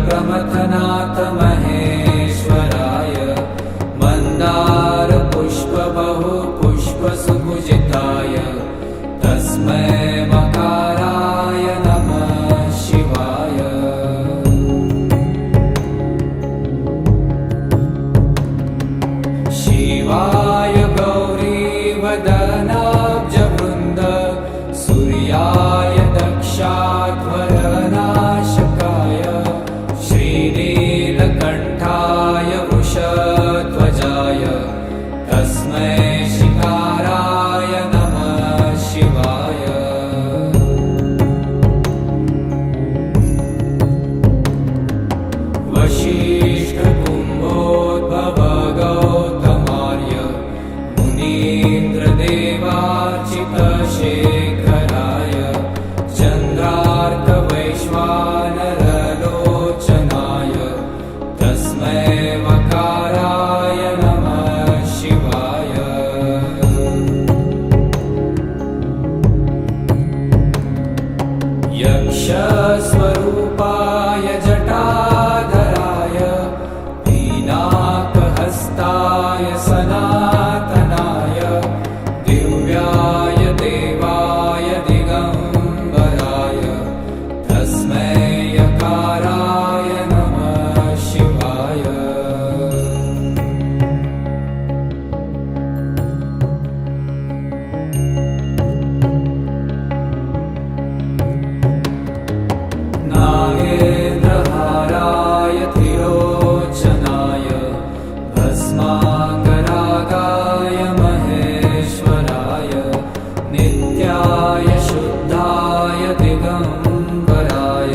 प्रमथनाथ महेश्वराय मंदार पुष्प बहु पुष्प सुपूजिताय तस्मै मकाराय नमः शिवाय। शिवाय गौरीवदनाब्जवृन्द सूर्याय दक्षाध्वरनाशकाय श्रीनीलकण्ठाय वृषध्वजाय तस्मै शिकाराय नमः शिवाय। वसिष्ठकुम्भोद्भव गौतमार्य मुनीन्द्रदेवार्चितशेखराय चन्द्रार्कवैश्वानरलोचनाय तस्मै वकाराय नमः शिवाय। यक्षस्वरूपाय जटाधराय पीनाकहस्ताय सनातनाय दिव्याय देवाय दिगम्बराय तस्मै यकाराय नमः शिवाय। नागेन्द्रहाराय त्रिलोचनाय भस्माङ्गरागाय महेश्वराय नित्याय शुद्धाय दिगम्बराय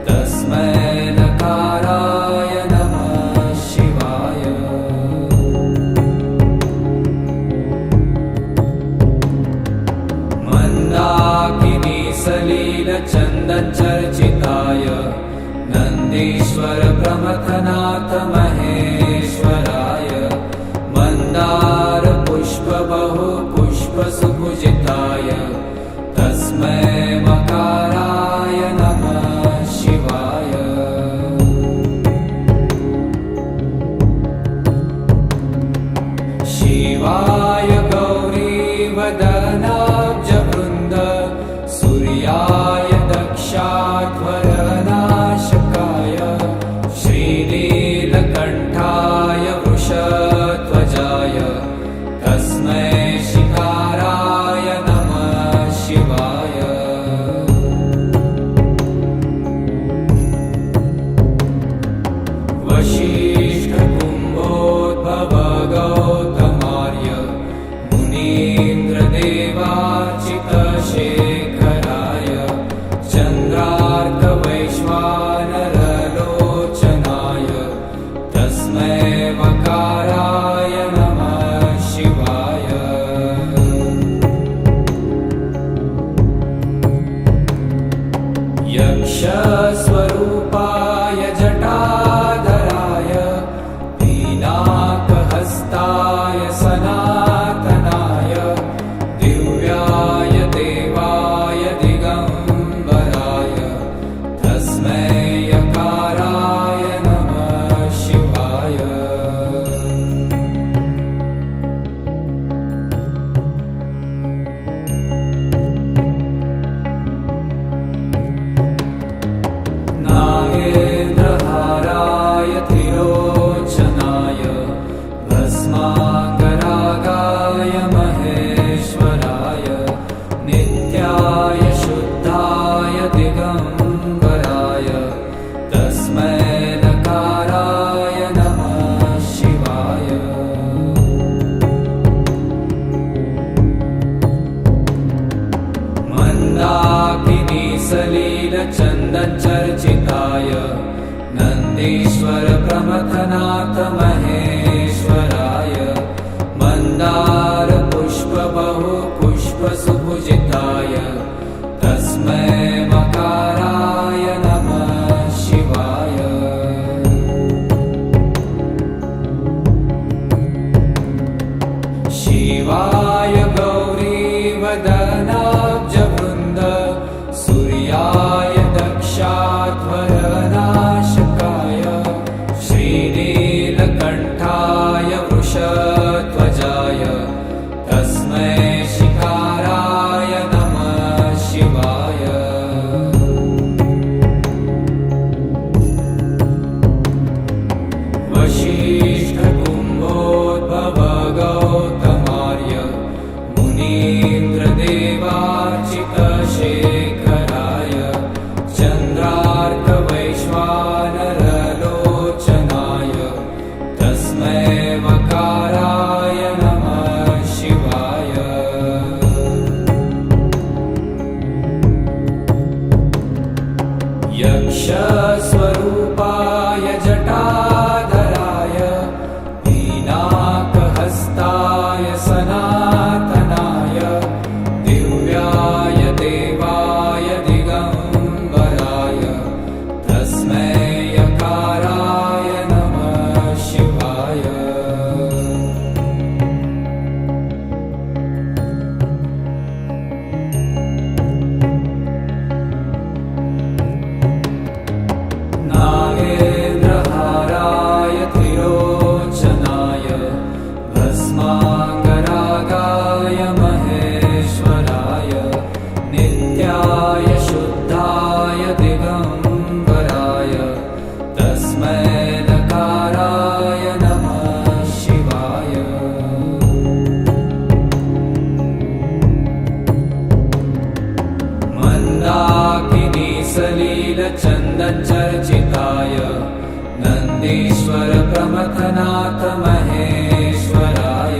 तस्मै नकाराय नमः शिवाय। मन्दाकिनी सलीलचन्दनचर्चिताय नन्दीश्वर प्रमथनाथ महेश्वराय मन्दार पुष्प बहु पुष्प सुपूजिताय तस्मै मकाराय नमः शिवाय। शिवाय गौरीवदनाब्जवृन्द सूर्याय दक्षाध्वरनाशकाय श्रीनीलकण्ठाय वृषध्वजाय तस्मै शिकाराय नमः शिवाय। वसिष्ठकुम्भोद्भव गौतमार्य मुनीन्द्रदेवार्चितशेखराय चन्द्रार्कवैश्वानरलोचनाय तस्मै वकाराय नमः शिवाय। यक्षस्वरूपाय जटाधराय पीनाकहस्ताय सनातनाय दिव्याय देवाय दिगम्बराय तस्मै यकाराय नमः शिवाय। नागेन्द्रहाराय त्रिलोचनाय भस्माङ्गरागाय महेश्वराय नित्याय शुद्धाय दिगम्बराय तस्मै नकाराय नमः शिवाय। मन्दाकिनी सलीलचन्दनचर्चिताय नन्दीश्वर प्रमथनाथ महेश्वराय मन्दार पुष्प बहु पुष्प सुपूजिताय तस्मै मकाराय नमः शिवाय। शिवाय गौरीवदनाब्जवृन्द सूर्याय दक्षाध्वरनाशकाय चन्दनचर्चिताय नन्दीश्वर प्रमथनाथ महेश्वराय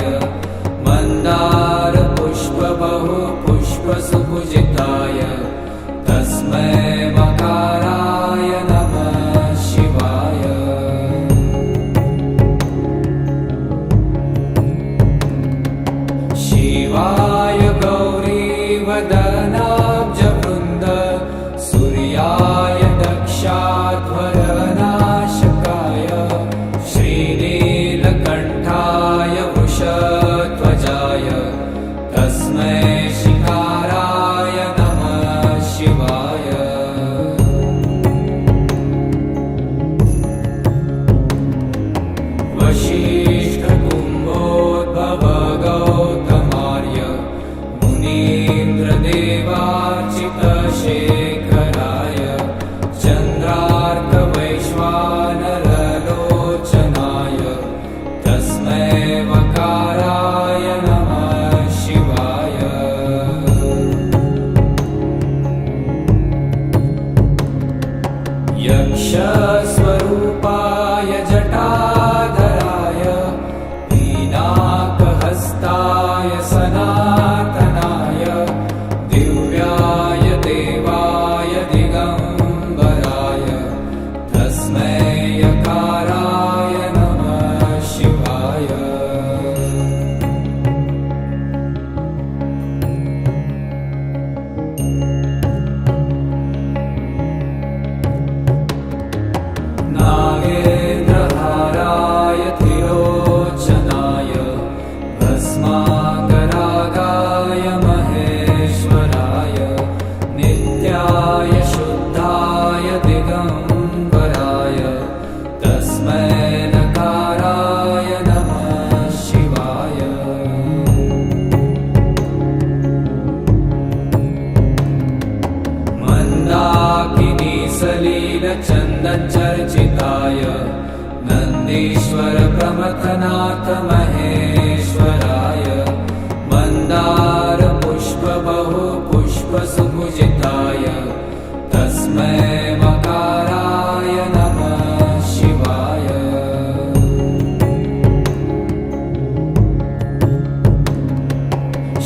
मन्दार पुष्प बहु पुष्प सुपूजिताय तस्मै मकाराय नमः शिवाय। शिवाय गौरीवदनाब्जवृन्द सूर्याय दक्षाध्वरनाशकाय श्रीनीलकण्ठाय वृषध्वजाय तस्मै शिकाराय नमः शिवाय। वसिष्ठकुम्भोद्भव गौतमार्य मुनीन्द्रदेवार्चितशेखराय चन्द्रार्कवैश्वानरलोचनाय तस्मै वकाराय नमः शिवाय। यक्षस्वरूपाय जटाधराय पीनाकहस्ताय सनातनाय दिव्याय देवाय दिगम्बराय तस्मै यकाराय नमः शिवाय। नागेन्द्रहाराय त्रिलोचनाय भस्माकरागाय महेश्वराय नित्याय शुद्धाय दिगम्बराय तस्मै नकाराय नमः शिवाय। मन्दाकिनीसलीलचन्दनचर्चिताय नन्दीश्वर प्रमथनाथ महेश्वराय मन्दार पुष्प बहु पुष्प सुपूजिताय तस्मै मकाराय नमः शिवाय।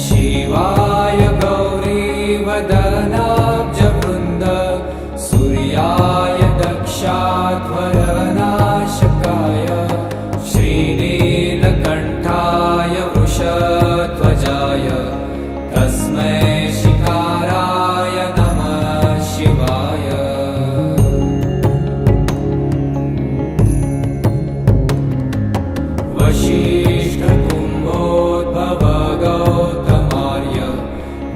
शिवाय गौरीवदनाब्जवृन्द सूर्याय दक्षाध्वरनाशकाय श्रीनीलकण्ठाय वृषध्वजाय तस्मै शिकाराय नमः शिवाय। वसिष्ठकुम्भोद्भव गौतमार्य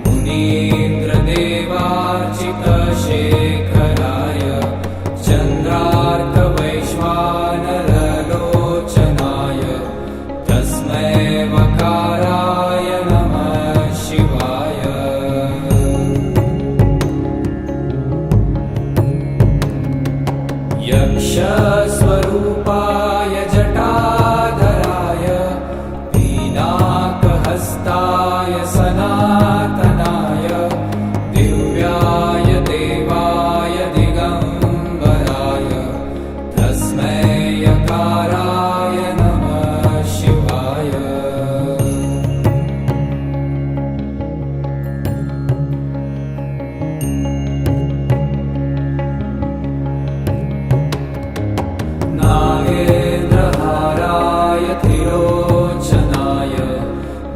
मुनीन्द्रदेवार्चितशेखराय चन्द्रार्कवैश्वानरलोचनाय तस्मै वकाराय नमः शिवाय। यक्षस्वरूपाय जटाधराय पीनाकहस्ताय सनातनाय दिव्याय देवाय दिगम्बराय तस्मै यकाराय नमः शिवाय। नागेन्द्रहाराय त्रिलोचनाय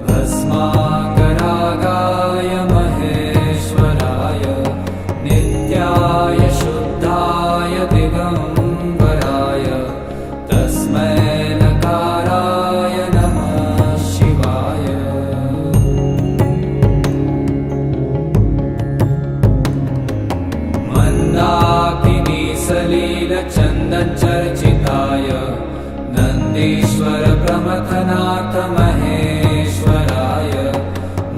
भस्माकरागाय महेश्वराय नित्याय शुद्धाय दिगम्बराय तस्मै नकाराय नमः शिवाय। मन्दाकिनीसलीलचन्दनचर्चिताय नन्दीश्वर प्रमथनाथ महेश्वराय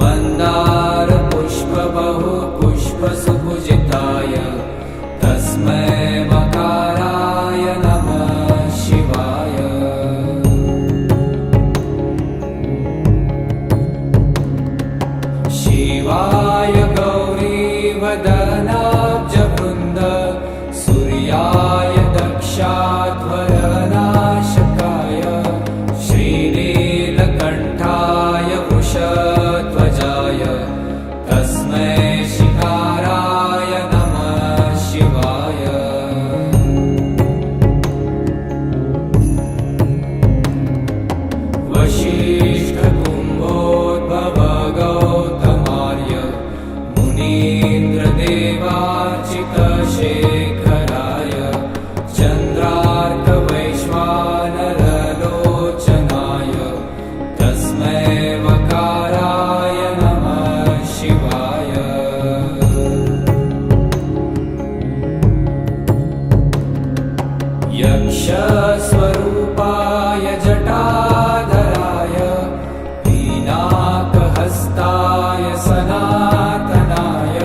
मन्दार पुष्प बहु पुष्प सुपूजिताय तस्मै मकाराय नमः शिवाय। शिवाय गौरीवदनाब्जवृन्द सूर्य हस्ताय सनातनाय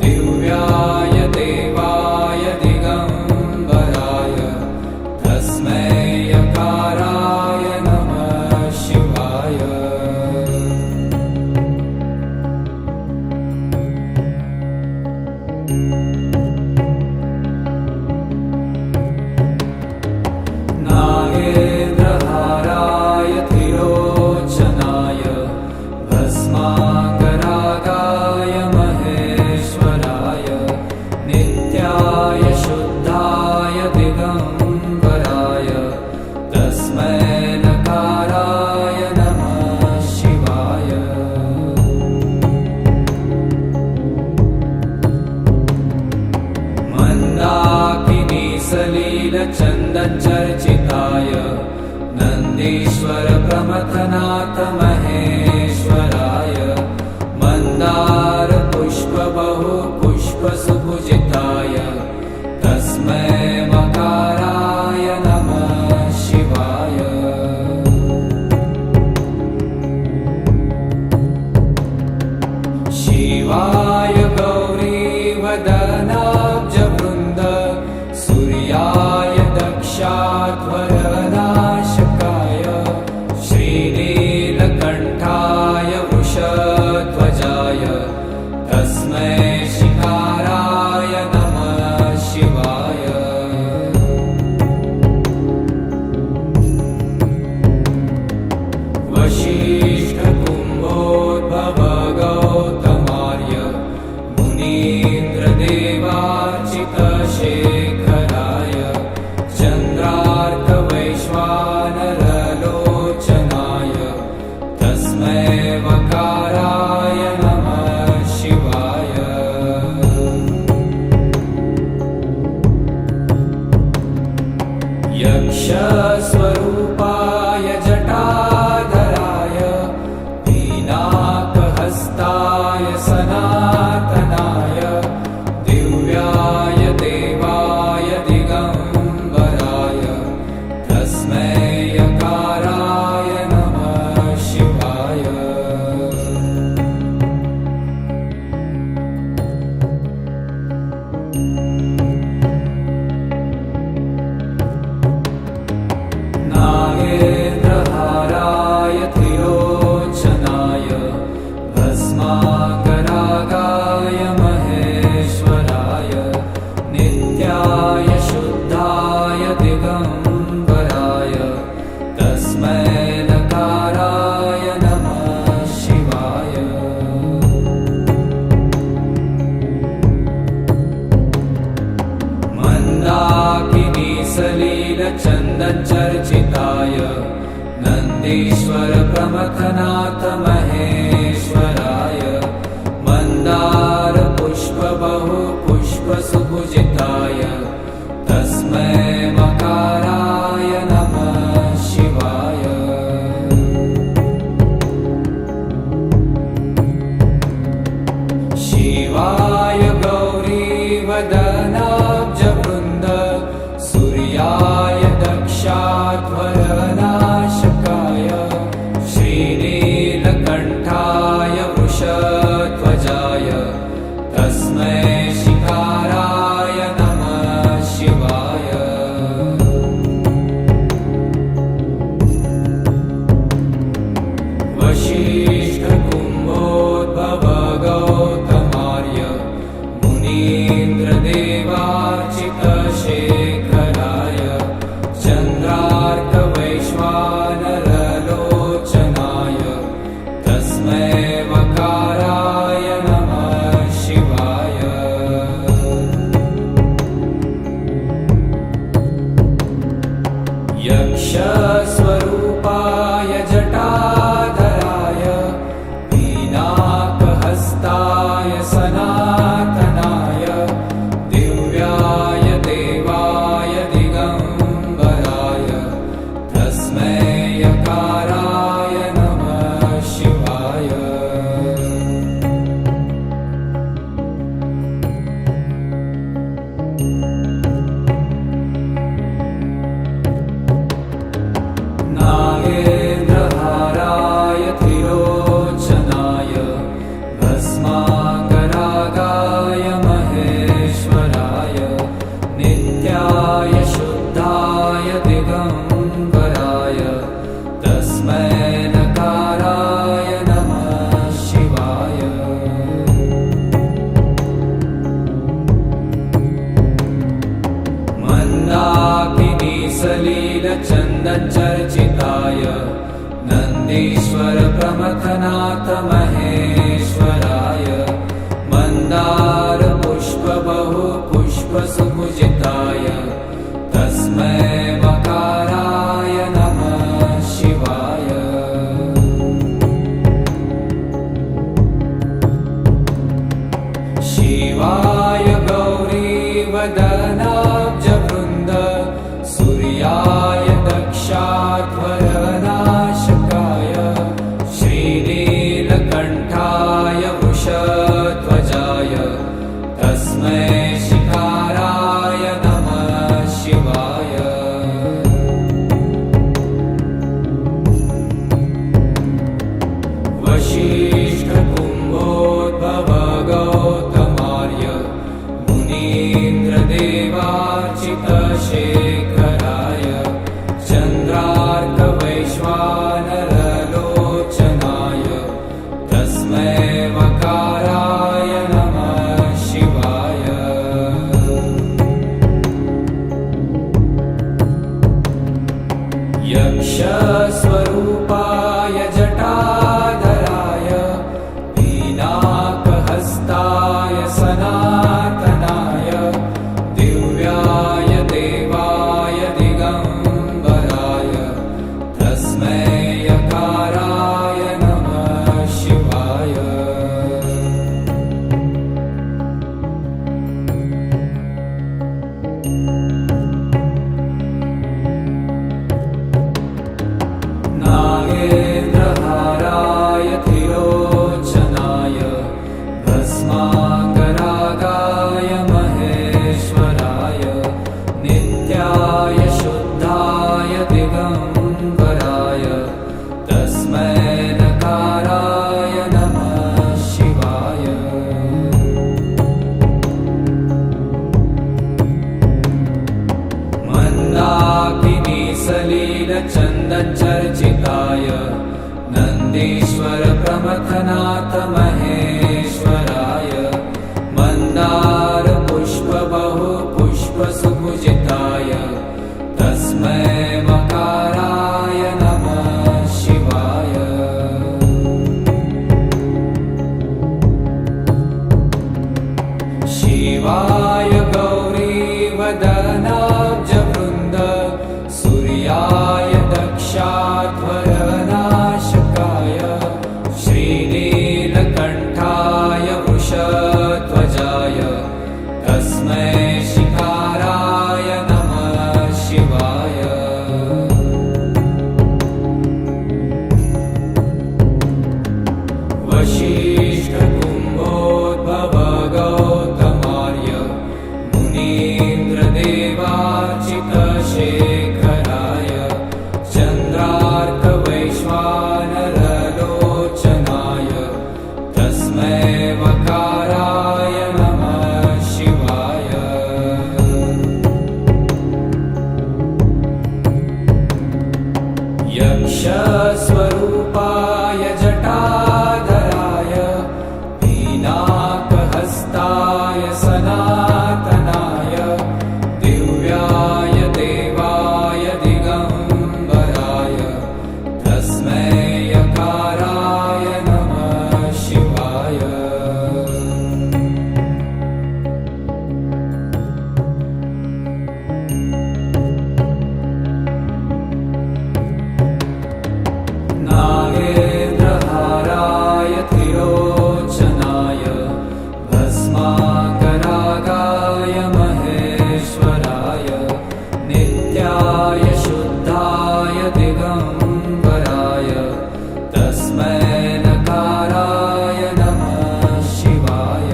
दिव्याय देवाय दिगंबराय तस्मै यकाराय नमः शिवाय। नागेन्द्रहाराय त्रिलोचनाय भस्माङ्गरागाय महेश्वराय नित्याय शुद्धाय दिगंबराय तस्मै नकाराय नमः शिवाय। मन्दाकिनी सलीलचन्दनचर्चिताय नन्दीश्वर प्रमथनाथ महेश्वराय मन्दार पुष्प बहु पुष्प सुपूजिताय तस्मै मकाराय नमः शिवाय। शिवाय गौरीवदनाब्जवृन्द सूर्याय दक्षाध्वरनाशकाय श्रीनीलकण्ठाय वृषध्वजाय तस्मै शिकाराय नमः शिवाय। वसिष्ठकुम्भोद्भव गौतमार्य मुनीन्द्रदेवार्चितशेखराय चन्द्रार्कवैश्वानरलोचनाय तस्मै वकाराय नमः शिवाय। यक्षस्वरूपाय जटाधराय पीनाकहस्ताय सनातनाय दिव्याय देवाय दिगंबराय तस्मै यकाराय नमः शिवाय। नागेन्द्रहाराय त्रिलोचनाय भस्माङ्गरागाय महेश्वराय नित्याय शुद्धाय दिगंबराय तस्मै नकाराय नमः शिवाय। मन्दाकिनी सलीलचन्दनचर्चिताय नन्दीश्वर प्रमथनाथ महेश्वराय मन्दार पुष्प बहु पुष्प सुपूजिताय तस्मै मकाराय नमः शिवाय। शिवाय गौरीवदनाब्जवृन्द सूर्याय दक्षाध्वरनाशकाय श्रीनीलकण्ठाय वृषध्वजाय तस्मै शिकाराय नमः शिवाय। वसिष्ठकुम्भोद्भव गौतमार्य मुनीन्द्रदेवार्चितशेखराय चन्द्रार्कवैश्वानरलोचनाय तस्मै वकाराय नमः शिवाय। यक्षस्वरूपाय जटाधराय पीनाकहस्ताय सनातनाय दिव्याय देवाय दिगंबराय तस्मै यकाराय नमः शिवाय। नाथ महेश्वराय मंदार पुष्प बहु पुष्प सुपूजिताय तस्मै मकाराय नमः शिवाय। शिवाय गौरीवदनाब्जवृन्द सूर्याय दक्षाध्वरनाशकाय श्रीनीलकण्ठाय वृषध्वजाय तस्मै शिकाराय नमः शिवाय। वसिष्ठकुम्भोद्भव गौतमार्य मुनीन्द्रदेवार्चितशेखराय चन्द्रार्कवैश्वानरलोचनाय तस्मै वकाराय नमः शिवाय। यक्षस्वरूपाय जटाधराय पीनाकहस्ताय सनातनाय दिव्याय देवाय दिगम्बराय तस्मै यकाराय नमः शिवाय। नागेन्द्रहाराय त्रिलोचनाय भस्माङ्गरागाय महेश्वराय नित्याय शुद्धाय दिगम्बराय तस्मै नकाराय नमः शिवाय। मन्दाकिनी सलीलचन्दचर्चिताय नन्दीश्वर प्रमथनाथ महेश्वराय मन्दार पुष्प बहु पुष्प सुपूजिताय तस्मै मकाराय नमः शिवाय। शिवाय गौरीवदनाब्जवृन्द सूर्याय दक्षाध्वरनाशकाय श्रीनीलकण्ठाय वृषध्वजाय तस्मै शिकाराय नमः शिवाय। वसिष्ठकुम्भोद्भव गौतमार्य मुनीन्द्रदेवार्चितशेखराय चन्द्रार्कवैश्वानरलोचनाय तस्मै वकाराय नमः शिवाय। यक्षस्वरूपाय जटाधराय पीनाकहस्ताय सनातनाय दिव्याय देवाय दिगम्बराय तस्मै यकाराय नमः शिवाय। नागेन्द्रहाराय त्रिलोचनाय भस्माङ्गरागाय महेश्वराय नित्याय शुद्धाय दिगम्बराय तस्मै नकाराय नमः शिवाय।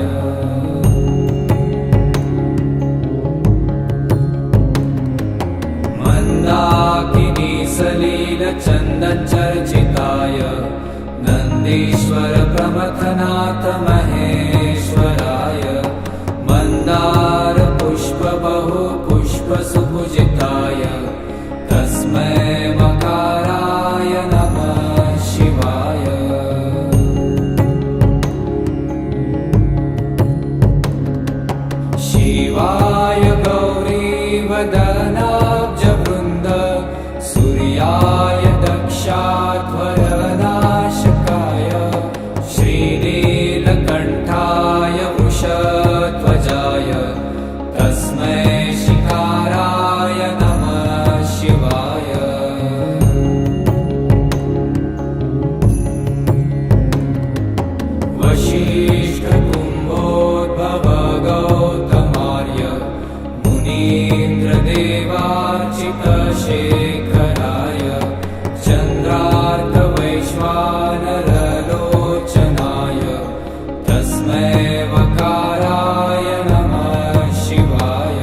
मन्दाकिनी सलीलचन्दचर्चिताय नन्दीश्वर प्रमथनाथ महेश्वराय मन्दार पुष्प बहु पुष्प सुपूजिताय तस्मै मकाराय नमः शिवाय। शिवाय गौरीवदनाब्जवृन्द सूर्याय दक्षाध्वरनाशकाय वशिष्ठकुम्भोद्भव गौतमार्य मुनीन्द्रदेवार्चितशेखराय चन्द्रार्कवैश्वानरलोचनाय तस्मै वकाराय नमः शिवाय।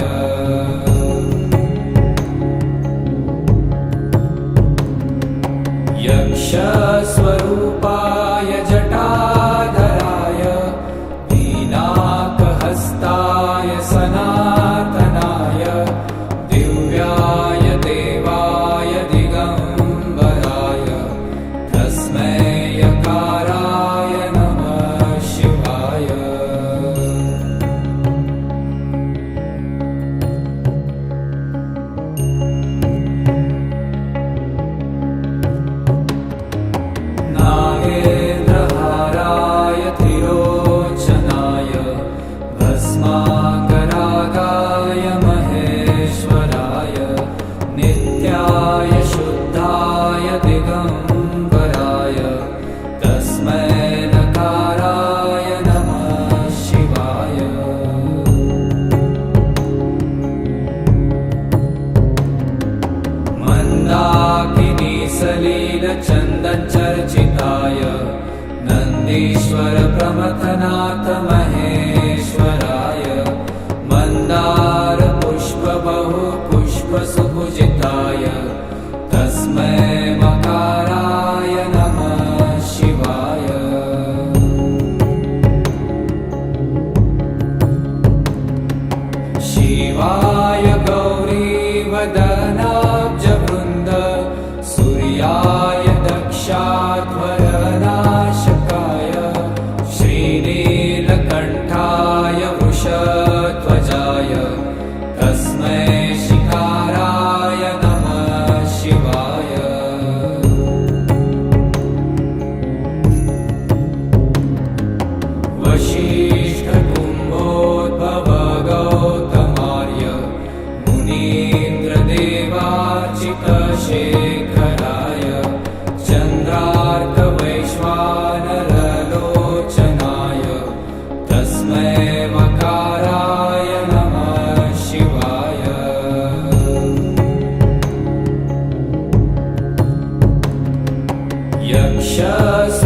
यक्षस्वरूपाय जटाधराय मीनाकहस्ताय सनातनाय दिव्याय देवाय दिगम्बराय तस्मै यकाराय नमः शिवाय। नागेन्द्रहाराय त्रिलोचनाय भस्माकरागाय महेश्वराय नित्याय शुद्धाय दिगम्बराय तस्मै नकाराय नमः शिवाय। मन्दाकिनी सलीलचन्दनचर्चिताय नन्दीश्वर प्रमथनाथ महेश्वराय मन्दार पुष्प बहु पुष्प सुपूजिताय तस्मै मकाराय नमः शिवाय। शिवाय गौरीवदनाब्जवृन्द सूर्याय दक्षाध्वरनाशकाय श्रीनीलकण्ठाय वृषध्वजाय तस्मै शिकाराय नमः शिवाय। वशिष्ठकुम्भोद्भव गौतमार्य मुनीन्द्रदेवार्चितशेखराय चन्द्रार्कवैश्वानरलोचनाय तस्मै वकाराय नमः शिवाय।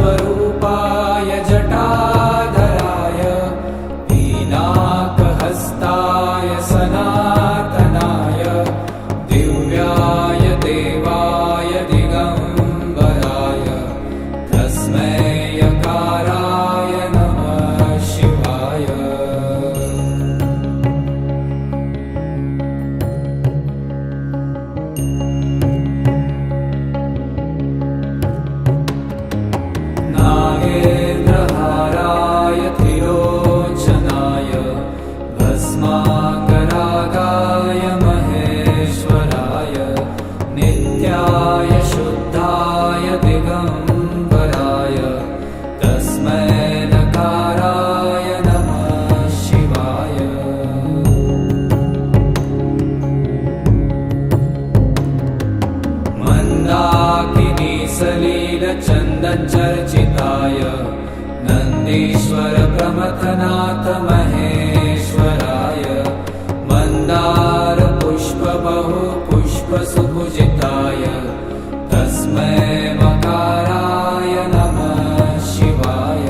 यक्षस्वरूपाय जटाधराय मीनाकहस्ताय सनातनाय दिव्याय देवाय दिगम्बराय तस्मै यकाराय नमः शिवाय। नागेन्द्रहाराय त्रिलोचनाय भस्माकरागाय महेश्वराय नित्याय शुद्धाय दिगम्बराय तस्मै नकाराय नमः शिवाय। मन्दाकिनी सलीलचन्दनचर्चिताय नन्दीश्वर प्रमथनाथ महेश्वराय मन्दार पुष्प बहु पुष्प सुपूजिताय तस्मै मकाराय नमः शिवाय।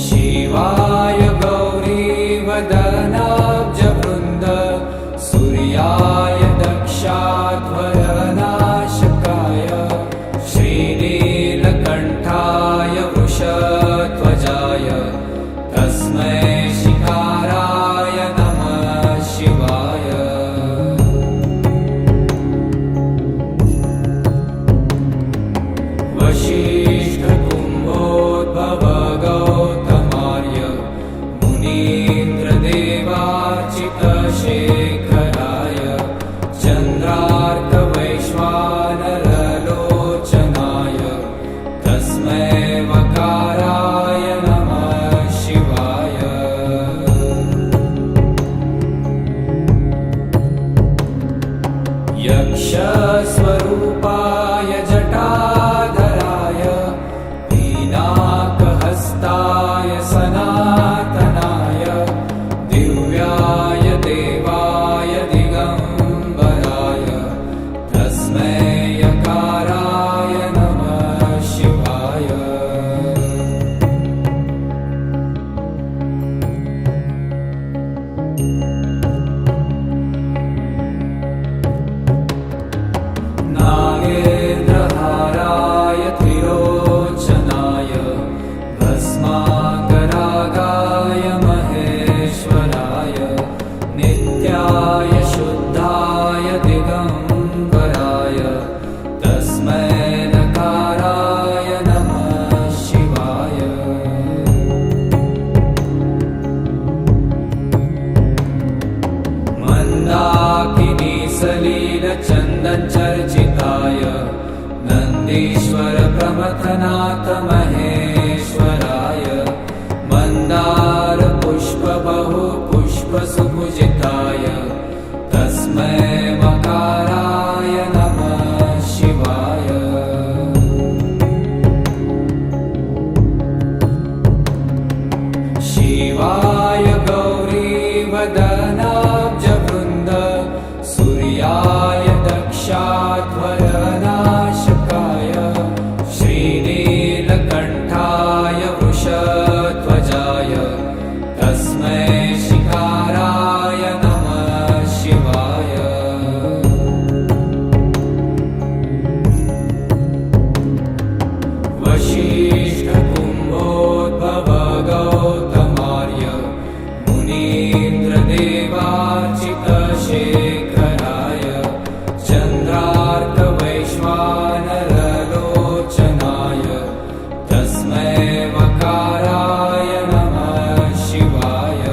शिवाय गौरीवदनाब्जवृन्द सूर्याय दक्षाध्वरनाशकाय श्रीनीलकण्ठाय वृषध्वजाय तस्मै शिकाराय नमः शिवाय। वशिष्ठकुम्भोद्भव गौतमार्य मुनीन्द्रदेवार्चितशेखराय चन्द्रार्कवैश्वानरलोचनाय तस्मै वकाराय नमः शिवाय। यक्षस्वरूपाय जटा प्रमथनाथ महेश्वराय मन्दार पुष्प बहु पुष्प सुपूजिताय तस्मै मकाराय नमः शिवाय। शिवाय गौरीवदनाब्जवृन्द सूर्याय दक्षाध्वरनाशकाय श्रीनीलकण्ठाय वृषध्वजाय तस्मै शिकाराय नमः शिवाय। वसिष्ठकुम्भोद्भव गौतमार्य मुनीन्द्रदेवार्चितशेखराय चन्द्रार्कवैश्वानरलोचनाय तस्मै वकाराय नमः शिवाय।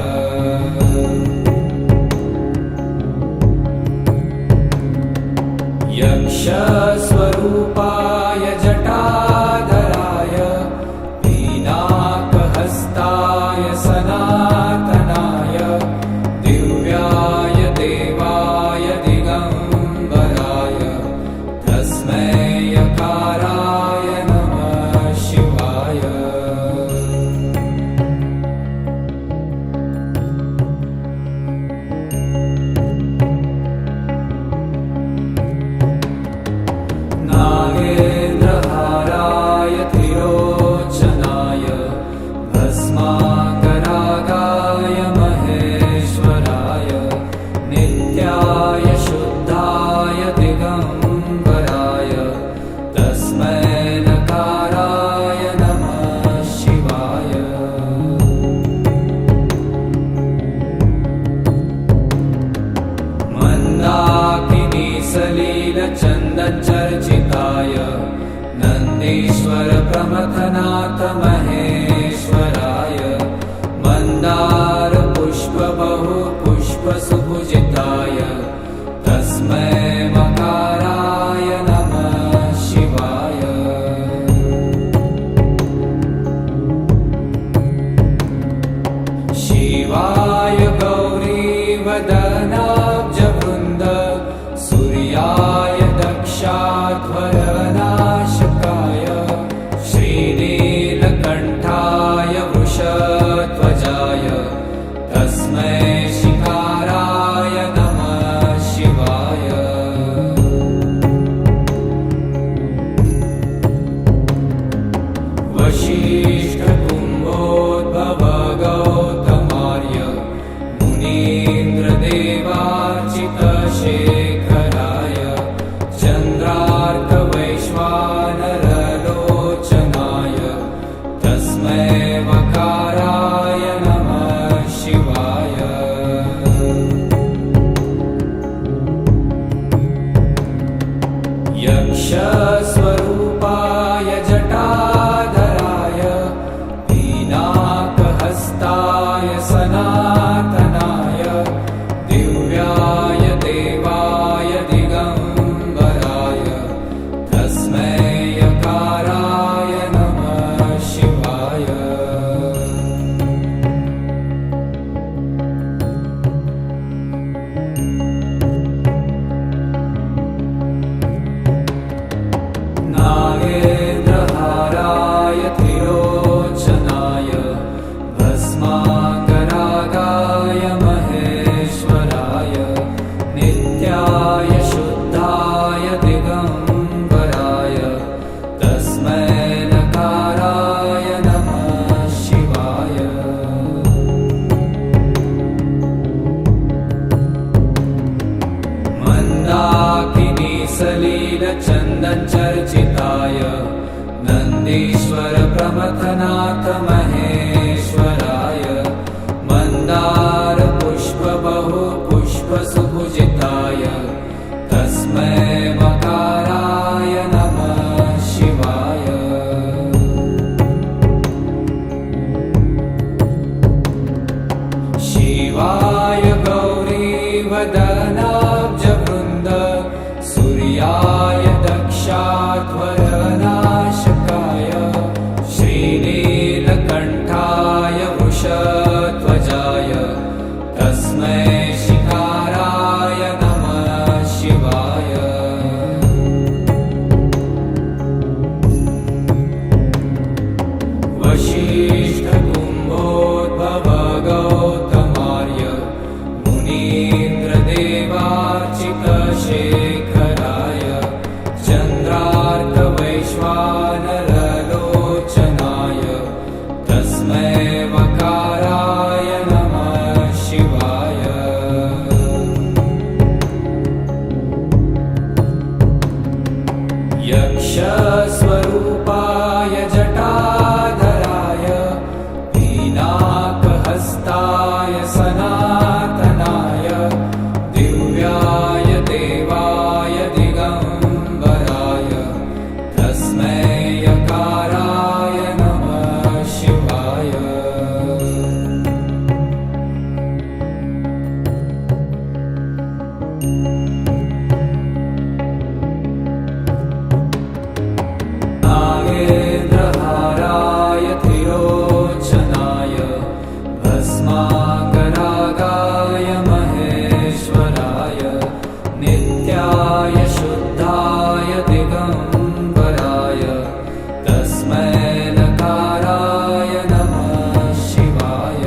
यक्षस्वरूपाय जटाधराय पीनाकहस्ताय सनातनाय दिव्याय देवाय दिगम्बराय तस्मै यकाराय नमः शिवाय। नागेन्द्रहाराय त्रिलोचनाय भस्माकरागाय महेश्वराय नित्याय शुद्धाय दिगम्बराय तस्मै नकाराय नमः शिवाय। मन्दाकिनी सलीलचन्दनचर्चिताय नन्दीश्वर प्रमथनाथ महेश्वराय मन्दार पुष्प बहु पुष्प सुपूजिताय तस्मै मकाराय नमः शिवाय। शिवाय गौरीवदनाब्जवृन्द सूर्याय दक्षाध्वरनाशकाय श्रीनीलकण्ठाय वृषध्वजाय तस्मै शिकाराय नमः शिवाय। वसिष्ठकुम्भोद्भव गौतमार्य मुनीन्द्रदेवार्चितशेखराय चन्द्रार्कवैश्वानरलोचनाय तस्मै वकाराय नमः शिवाय। यक्षस्वरूपाय जटाधराय पीनाकहस्ताय सनातनाय दिव्याय देवाय दिगम्बराय तस्मै यकाराय नमः शिवाय। नागेन्द्रहाराय त्रिलोचनाय भस्माकरागाय महेश्वराय नित्याय शुद्धाय दिगम्बराय तस्मै नकाराय नमः शिवाय। मन्दाकिनी सलीलचन्दनचर्चिताय नन्दीश्वर प्रमथनाथ महेश्वराय मन्दार पुष्प बहु पुष्प सुपूजिताय तस्मै मकाराय नमः शिवाय। शिवाय गौरीवदनाब्जवृन्द सूर्याय दक्षाध्वरनाशकाय वैश्वानरलोचनाय तस्मै वकाराय नमः शिवाय। यक्षस्वरूपाय जटाधराय पिनाकहस्ताय सनातनाय दिव्याय देवाय दिगम्बराय तस्मै यकाराय नमः शिवाय। नागेन्द्रहाराय त्रिलोचनाय भस्माकरागाय महेश्वराय नित्याय शुद्धाय दिगम्बराय तस्मै नकाराय नमः शिवाय।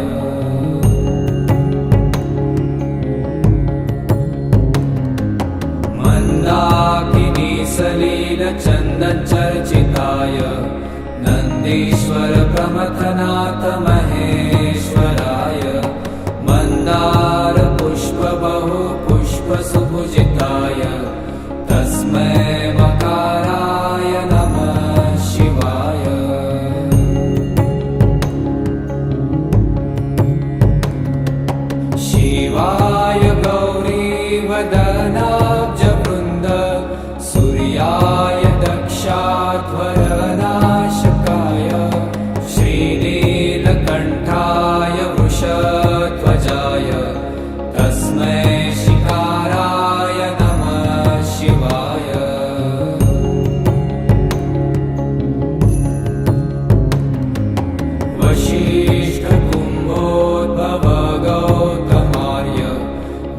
मन्दाकिनी सलीलचन्दनचर्चिताय नन्दीश्वर प्रमथनाथ महेश्वराय मन्दार पुष्प बहु पुष्प सुपूजिताय तस्मै मकाराय नमः शिवाय। शिवाय गौरीवदनाब्जवृन्द सूर्याय दक्षाध्वरनाशकाय श्रीनीलकण्ठाय वृषध्वजाय तस्मै शिकाराय नमः शिवाय। वसिष्ठकुम्भोद्भव गौतमार्य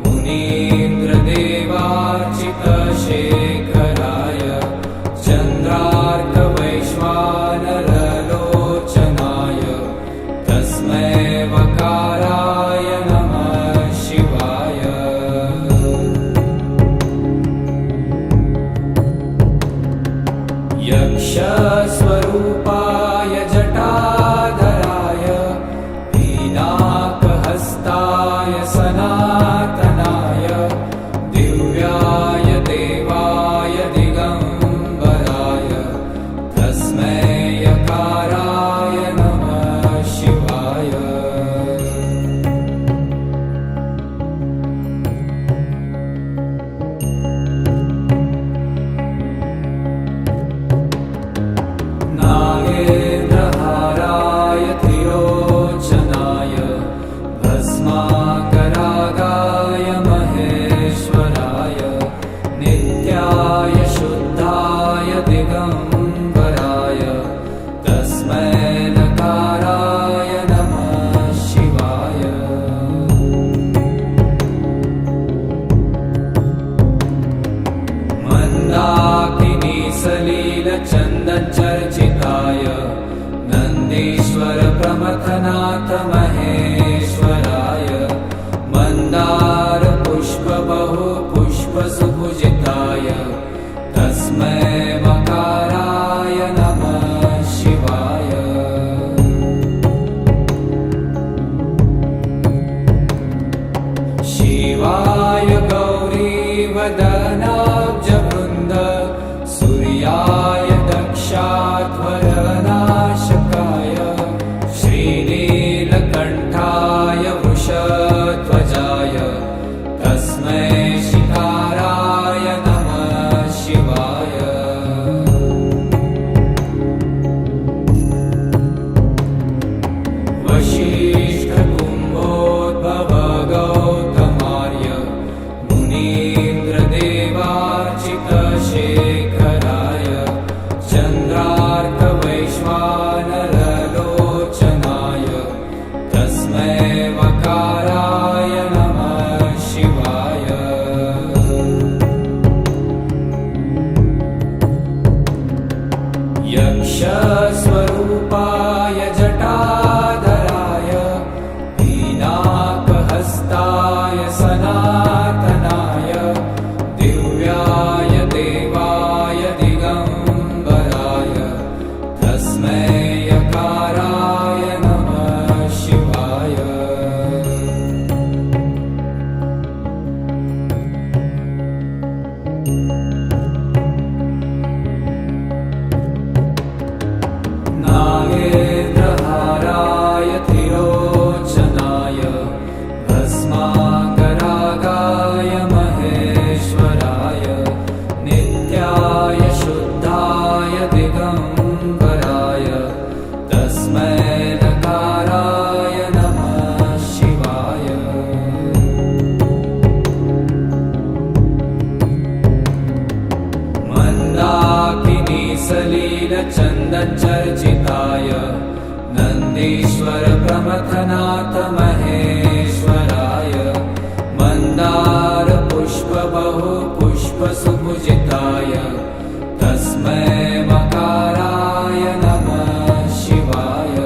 मुनीन्द्रदेवार्चितशेखराय चन्द्रार्कवैश्वानरलोचनाय तस्मै वकाराय नमः शिवाय। यक्षस्वरूपाय जटाधराय पिनाकहस्ताय सनातनाय दिव्याय देवाय दिगम्बराय तस्मै यकाराय नमः शिवाय। नागेन्द्रहाराय त्रिलोचनाय भस्माकरागाय महेश्वराय नित्याय शुद्धाय दिगम्बराय तस्मै नकाराय नमः शिवाय। मन्दाकिनी सलीलचन्दनचर्चिताय नन्दीश्वर प्रमथनाथ महेश्वराय मन्दार पुष्प बहु पुष्प सुपूजिताय तस्मै मकाराय नमः शिवाय। शिवाय गौरीवदनाब्जवृन्द सूर्याय दक्षाध्वरनाशकाय श्रीनीलकण्ठाय वृषध्वजाय तस्मै शिकाराय नमः शिवाय। वसिष्ठकुम्भोद्भव गौतमार्य मुनीन्द्रदेवार्चितशेखराय चन्द्रार्कवैश्वानरलोचनाय तस्मै वकाराय नमः शिवाय। यक्षस्वरूपाय जटाधराय पिनाकहस्ताय सनातनाय दिव्याय देवाय दिगम्बराय सलीलचन्दनचर्चिताय नन्दीश्वर प्रमथनाथ महेश्वराय मन्दार पुष्प बहु पुष्प सुपूजिताय तस्मै मकाराय नमः शिवाय।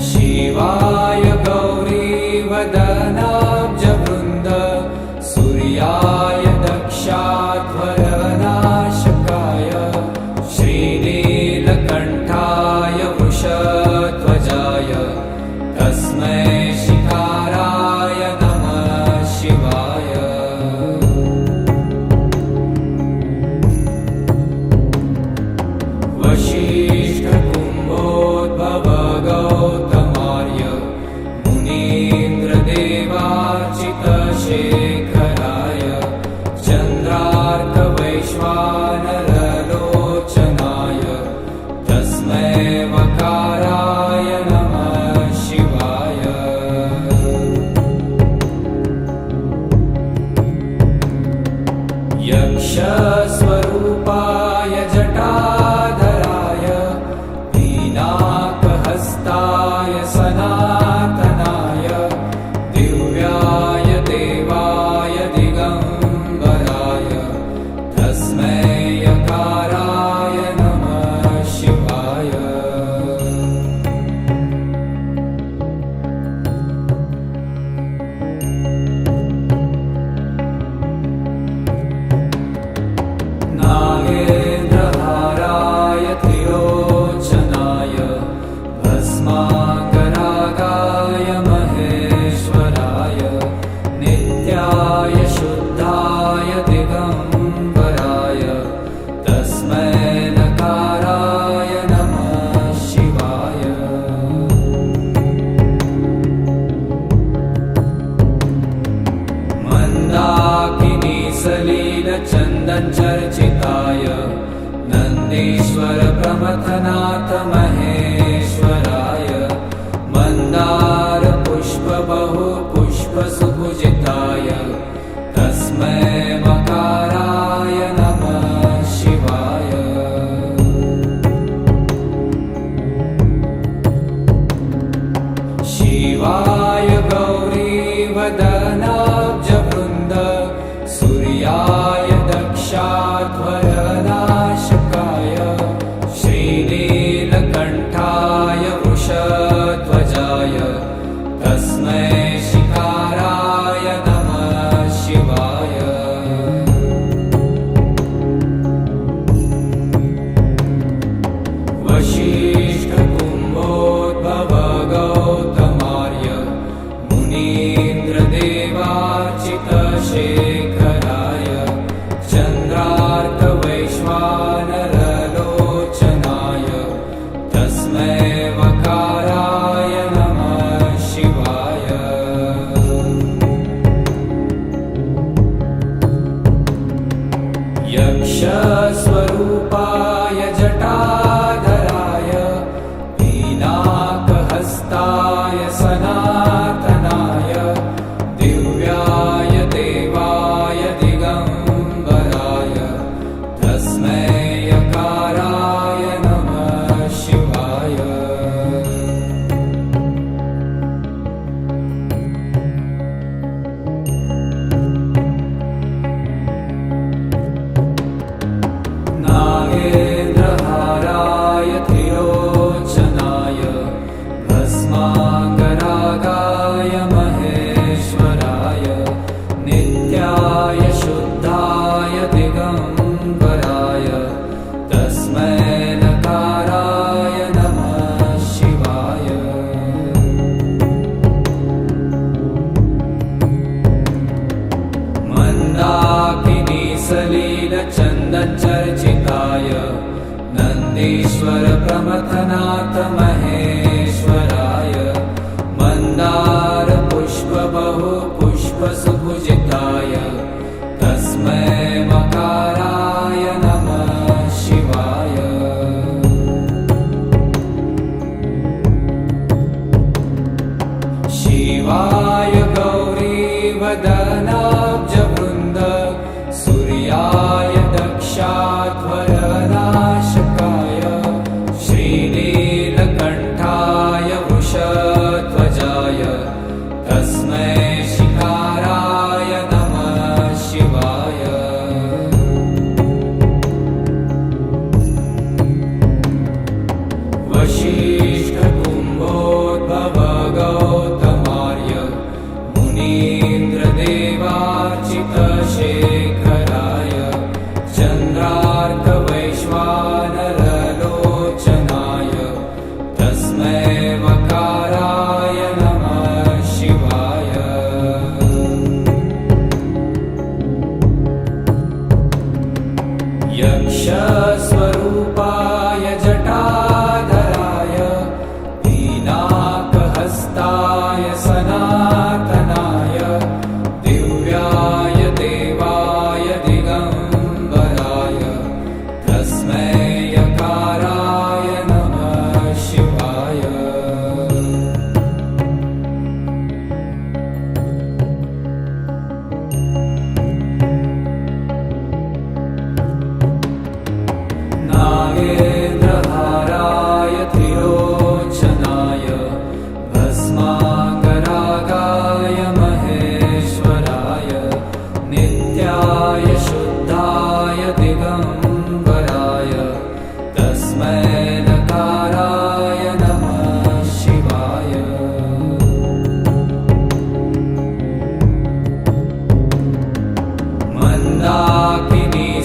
शिवाय गौरीवदनाब्जवृन्द सूर्याय दक्षाध्वरनाशकाय श्रीनीलकण्ठाय वृषध्वजाय तस्मै शिकाराय नमः शिवाय। वसिष्ठकुम्भोद्भव गौतमार्य मुनीन्द्रदेवार्चितशेखराय चन्द्रार्कवैश्वानरलोचनाय तस्मै वकाराय नमः शिवाय। यक्षस्वरूपाय जटाधराय पीनाकहस्ताय सनातनाय दिव्याय देवाय दिगम्बराय तस्मै यकाराय नमः शिवाय। नागेन्द्रहाराय त्रिलोचनाय भस्माकरागाय महेश्वराय नित्याय शुद्धाय दिगम्बराय तस्मै नकाराय नमः शिवाय। मन्दाकिनी सलीलचन्दनचर्चिताय नन्दीश्वर प्रमथनाथ महेश्वराय मन्दार पुष्प बहु पुष्प सुपूजिताय तस्मै मकाराय नमः शिवाय। शिवाय गौरीवदनाब्जवृन्द सूर्याय दक्षाध्वरनाशकाय श्रीनीलकण्ठाय वृषध्वजाय तस्मै शिकाराय नमः शिवाय। वसिष्ठकुम्भोद्भव गौतमार्य मुनीन्द्रदेवार्चितशेखराय चन्द्रार्कवैश्वानरलोचनाय तस्मै वकाराय नमः शिवाय। यक्षस्वरूपाय जटाधराय पीनाकहस्ताय सनातनाय दिव्याय देवाय दिगम्बराय तस्मै यकाराय नमः शिवाय। नागेन्द्रहाराय त्रिलोचनाय भस्माकरागाय महेश्वराय नित्याय शुद्धाय दिगम्बराय तस्मै नकाराय नमः शिवाय। मन्दाकिनी सलीलचन्दनचर्चिताय नन्दीश्वर प्रमथनाथ महेश्वराय मन्दार पुष्प बहु पुष्प सुपूजिताय तस्मै मकाराय नमः शिवाय। शिवाय गौरीवदनाब्जवृन्द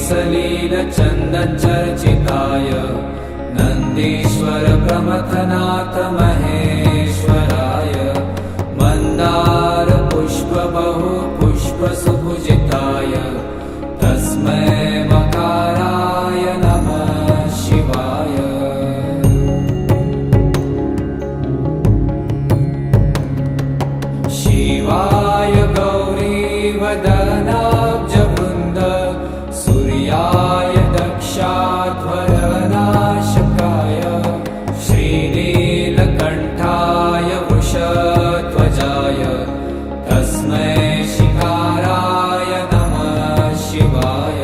सलीलचन्दनचर्चिताय नन्दीश्वर प्रमथनाथ महेश्वराय मन्दार पुष्प बहु पुष्प सुपूजिताय तस्मै मकाराय नमः शिवाय। शिवाय गौरीवदनाब्जवृन्द सूर्याय दक्षाध्वरनाशकाय श्रीनीलकण्ठाय वृषध्वजाय तस्मै शिखाराय नमः शिवाय।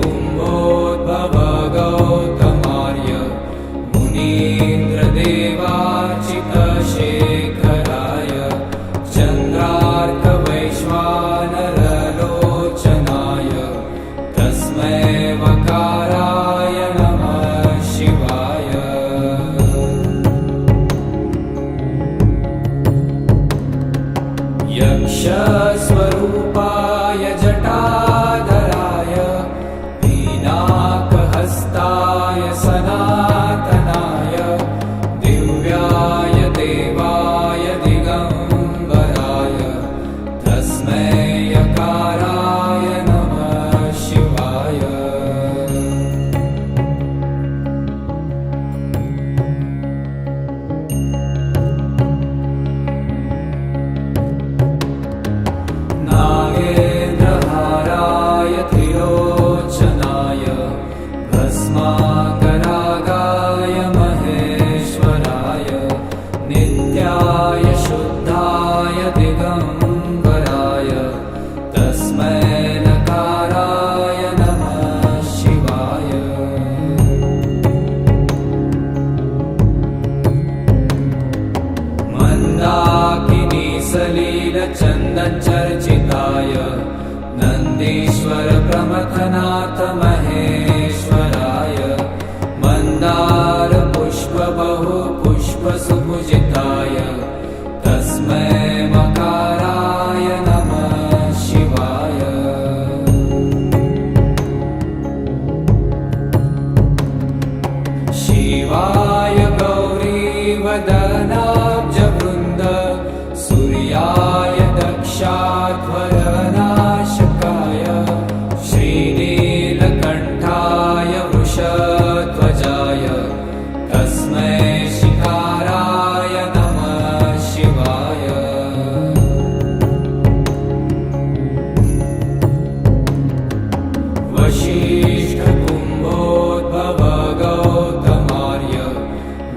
वसिष्ठकुम्भोद्भव गौतमार्य मुनीन्द्रदेवार्चितशेखराय चन्द्रार्कवैश्वानरलोचनाय तस्मै वकाराय नमः शिवाय। यक्षस्वरूपाय जटाधराय पीनाकहस्ताय सनातनाय दिव्याय देवाय दिगम्बराय तस्मै यकाराय नमः शिवाय। नागेन्द्रहाराय त्रिलोचनाय भस्माकरागाय महेश्वराय नित्याय शुद्धाय दिगम्बराय तस्मै नकाराय नमः शिवाय। मन्दाकिनी सलीलचन्दनचर्चिताय नन्दीश्वर प्रमथनाथ महेश्वराय मन्दार पुष्प बहु पुष्प सुपूजिताय तस्मै मकाराय नमः शिवाय। शिवाय गौरीवदनाब्जवृन्द सूर्याय दक्षाध्वरनाशकाय श्रीनीलकण्ठाय वृषध्वजाय तस्मै शिखाराय नमः शिवाय। वसिष्ठकुम्भोद्भव गौतमार्य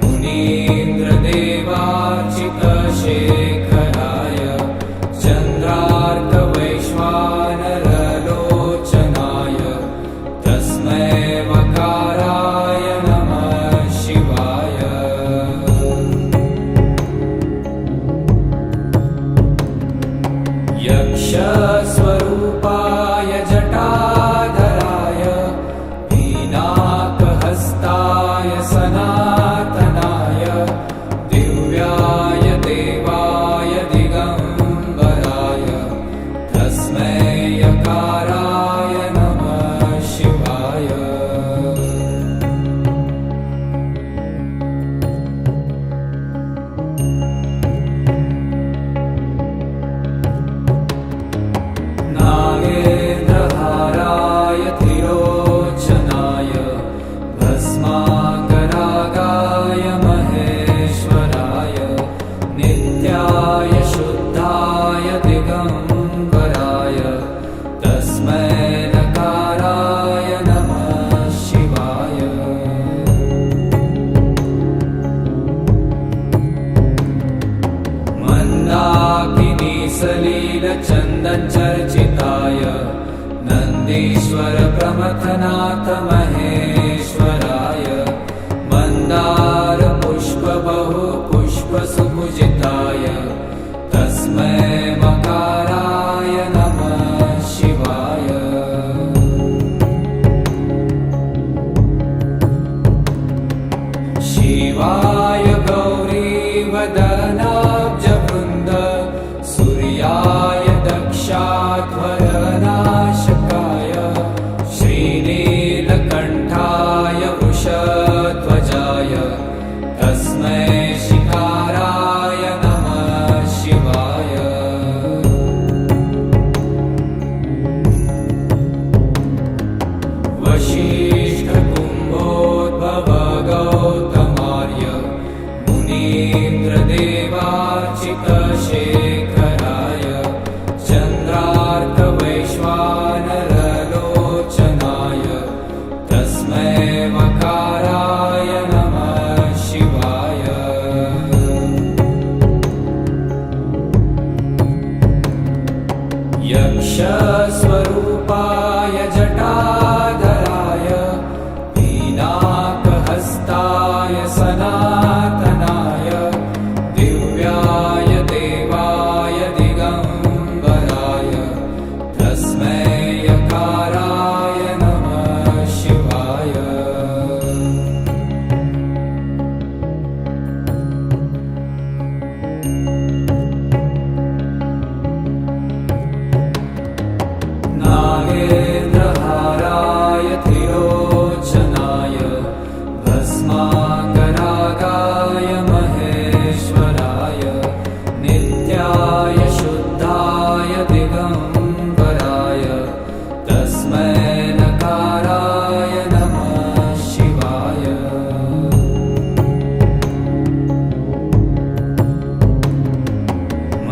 मुनीन्द्रदेवार्चितशेखराय चन्द्रार्कवैश्वानरलोचनाय तस्मै वकाराय नमः शिवाय। यक्षस्वरूपाय जटाधराय पीनाकहस्ताय सनातनाय दिव्याय देवाय दिगम्बराय तस्मै यकाराय नमः शिवाय। नागेन्द्रहाराय त्रिलोचनाय भस्माकरागाय महेश्वराय नित्याय शुद्धाय दिगम्बराय तस्मै नकाराय नमः शिवाय। मन्दाकिनी सलीलचन्दनचर्चिताय नन्दीश्वर प्रमथनाथ महेश्वराय मन्दार पुष्प बहु पुष्प सुपूजिताय तस्मै मकाराय नमः शिवाय। शिवाय गौरीवदनाब्जवृन्द मुनीन्द्रदेवार्चितशेखराय चन्द्रार्कवैश्वानरलोचनाय तस्मै मकाराय नमः शिवाय। यक्षस्वरूपाय जटाधराय पिनाकहस्ताय सनातनाय दिव्याय देवाय दिगम्बराय तस्मै यकाराय नमः शिवाय। नागेन्द्रहाराय त्रिलोचनाय भस्माकरागाय महेश्वराय नित्याय शुद्धाय दिगम्बराय तस्मै नकाराय नमः शिवाय।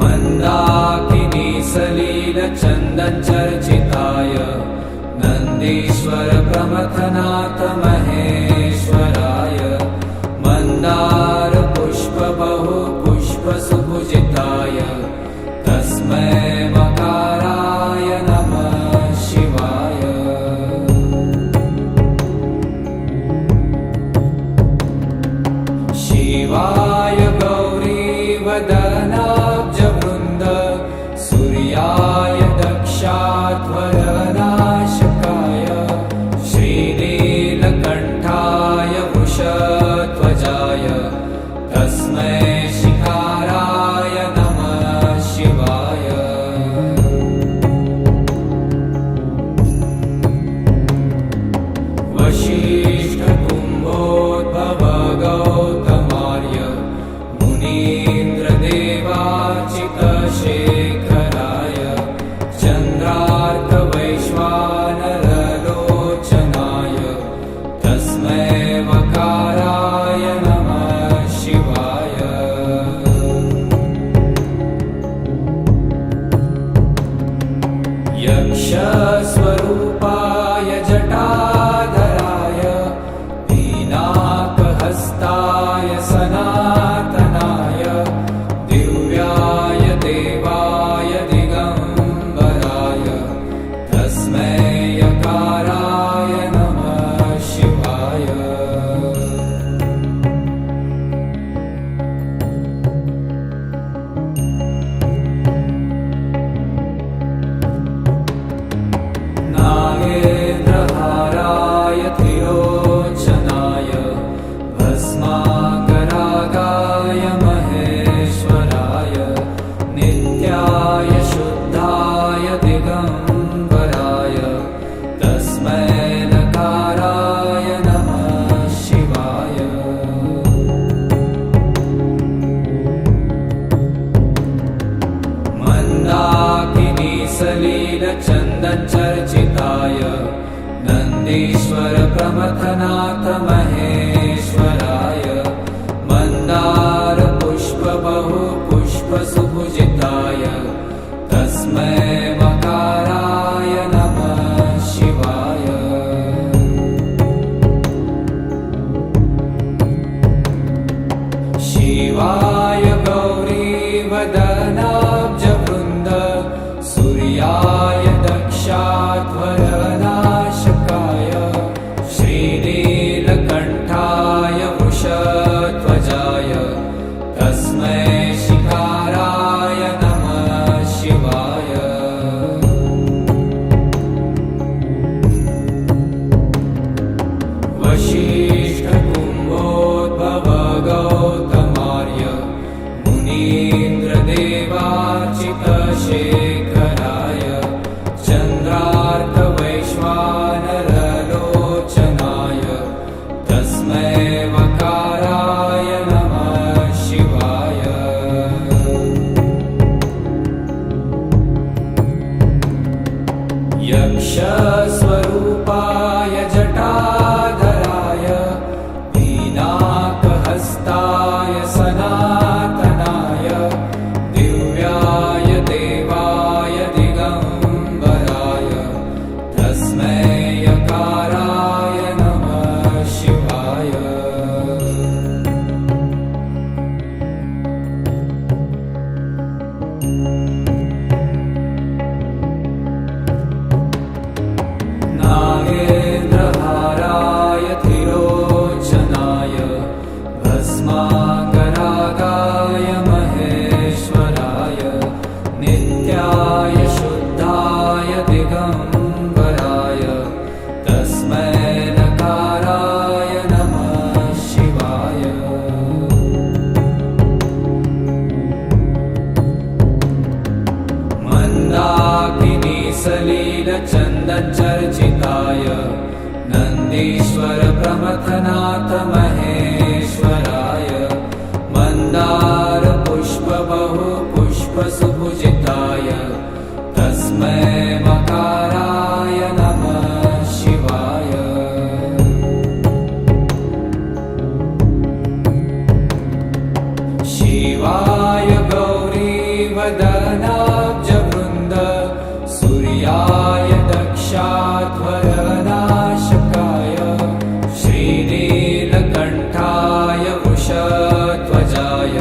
मन्दाकिनी सलीलचन्दनचर्चिताय नन्दीश्वर प्रमथनाथ महेश्वराय मन्दारपुष्पबहुपुष्पसुपूजिताय तस्मै मकाराय नमः शिवाय। शिवाय गौरीवदनाब्जवृन्द सूर्याय दक्षाध्वरनाशकाय श्रीनीलकण्ठाय वृषध्वजाय तस्मै शिखाराय नमः शिवाय। वसिष्ठकुम्भोद्भव गौतमार्य मुनीन्द्रदेवार्चितशेखराय चन्द्रार्कवैश्वानरलोचनाय तस्मै मकाराय नमः शिवाय। यक्षस्वरूपाय जटाधराय पिनाकहस्ताय सनातनाय दिव्याय देवाय दिगम्बराय तस्मै यकाराय नमः शिवाय। नागेन्द्रहाराय त्रिलोचनाय भस्माकरागाय महेश्वराय नित्याय शुद्धाय दिगम्बराय तस्मै नकाराय नमः शिवाय। मन्दाकिनी सलीलचन्दनचर्चिताय नन्दीश्वर प्रमथनाथ महेश्वराय मन्दारपुष्पबहुपुष्पसुपूजिताय तस्मै मकाराय नमः शिवाय। शिवाय गौरीवदनाब्जवृन्द सूर्याय दक्षाध्वरनाशकाय श्रीनीलकण्ठाय वृषध्वजाय तस्मै शिखाराय नमः शिवाय। वसिष्ठकुम्भोद्भव गौतमार्य सलीलचन्दनचर्चिताय नन्दीश्वर प्रमथनाथ महेश्वराय मन्दार पुष्प बहु पुष्प सुपूजिताय तस्मै मकाराय नमः शिवाय। शिवाय गौरीवदनाब्जवृन्द सूर्याय दक्षाध्वरनाशकाय श्रीनीलकण्ठाय वृषध्वजाय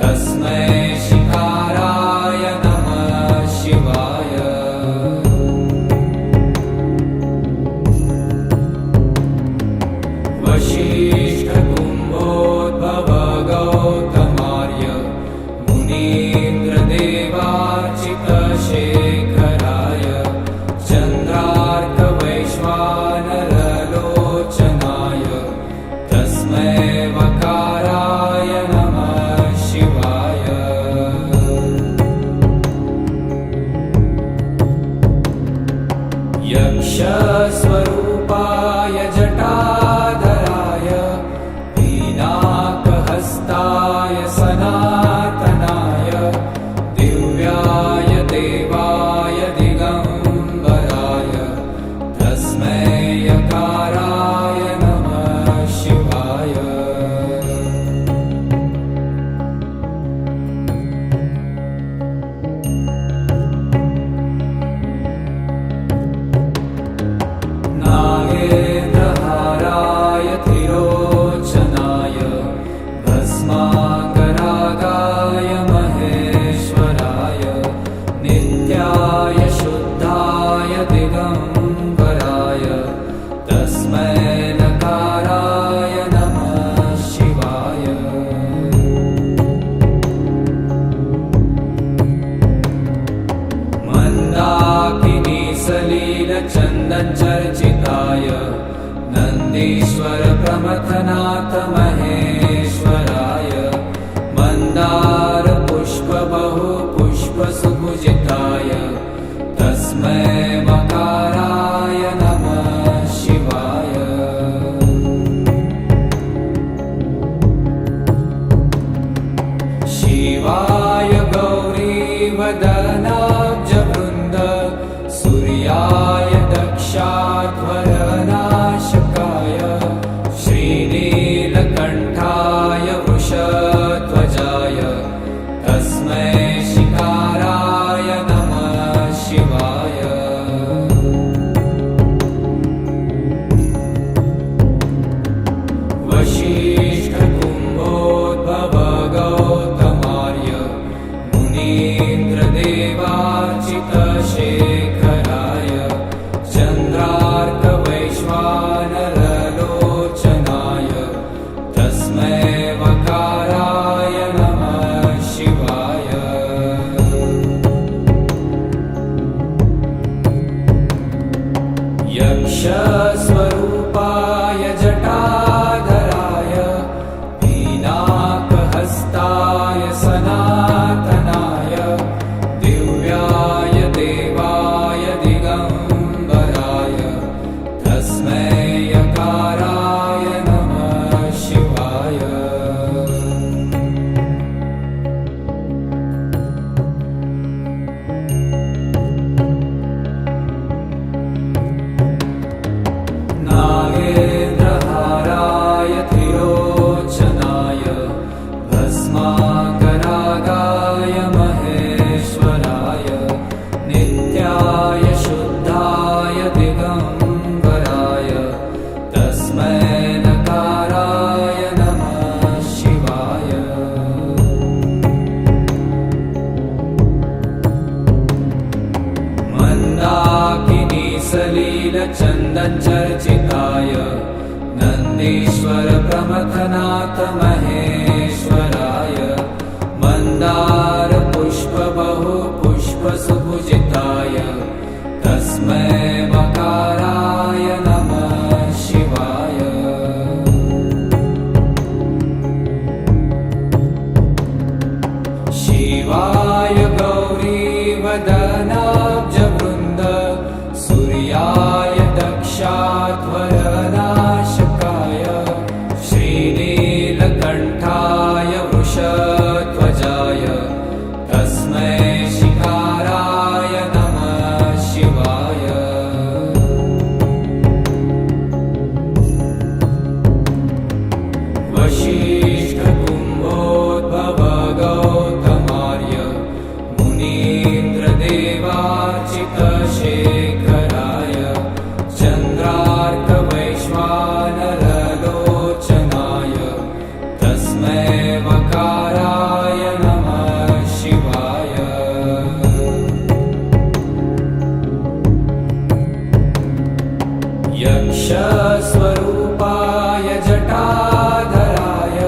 तस्मै शिकाराय नमः शिवाय। वसिष्ठकुम्भोद्भव गौतमार्य मुनीन्द्रदेवार्चितशेखराय चन्द्रार्कवैश्वानरलोचनाय तस्मै वकाराय नमः शिवाय। यक्षस्वरूपाय जटाधराय पीनाकहस्ताय सनातनाय दिव्याय देवाय दिगम्बराय तस्मै यकाराय नमः शिवाय। नागेन्द्रहाराय त्रिलोचनाय भस्माङ्गरागाय महेश्वराय नित्याय शुद्धाय दिगम्बराय तस्मै नकाराय नमः शिवाय। मन्दाकिनी सलीलचन्दनचर्चिताय नन्दीश्वर प्रमथनाथ महेश्वराय मन्दार पुष्प बहु पुष्प सुपूजिताय तस्मै मकाराय नमः शिवाय। शिवाय गौरीवदनाब्जवृन्द सूर्याय दक्षाध्वरनाशकाय श्रीनीलकण्ठाय वृषध्वजाय तस्मै शिकाराय नमः शिवाय। वसिष्ठकुम्भोद्भव गौतमार्य मुनीन्द्रदेवार्चितशेखराय चन्द्रार्कवैश्वानरलोचनाय तस्मै वकाराय नमः शिवाय। यक्षस्वरूपाय जटाधराय पीनाकहस्ताय सनातनाय दिव्याय देवाय दिगम्बराय तस्मै यकाराय नमः शिवाय। नागेन्द्रहाराय त्रिलोचनाय भस्माङ्गरागाय महेश्वराय नित्याय शुद्धाय दिगम्बराय तस्मै नकाराय नमः शिवाय। मन्दाकिनी सलीलचन्दनचर्चिताय नन्दीश्वर प्रमथनाथ महेश्वराय मन्दार पुष्प बहु पुष्प सुपूजिताय तस्मै मकाराय नमः शिवाय। शिवाय गौरीवदनाब्जवृन्द महाभयनाशकाय श्रीनीलकण्ठाय वृषध्वजाय तस्मै शिकाराय नमः शिवाय। वसिष्ठकुम्भोद्भव गौतमार्य मुनीन्द्रदेवार्चितशेखराय चन्द्रार्कवैश्वानरलोचनाय तस्मै वकाराय नमः शिवाय। यक्षस्वरूपाय जटाधराय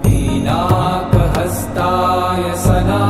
पिनाकहस्ताय सना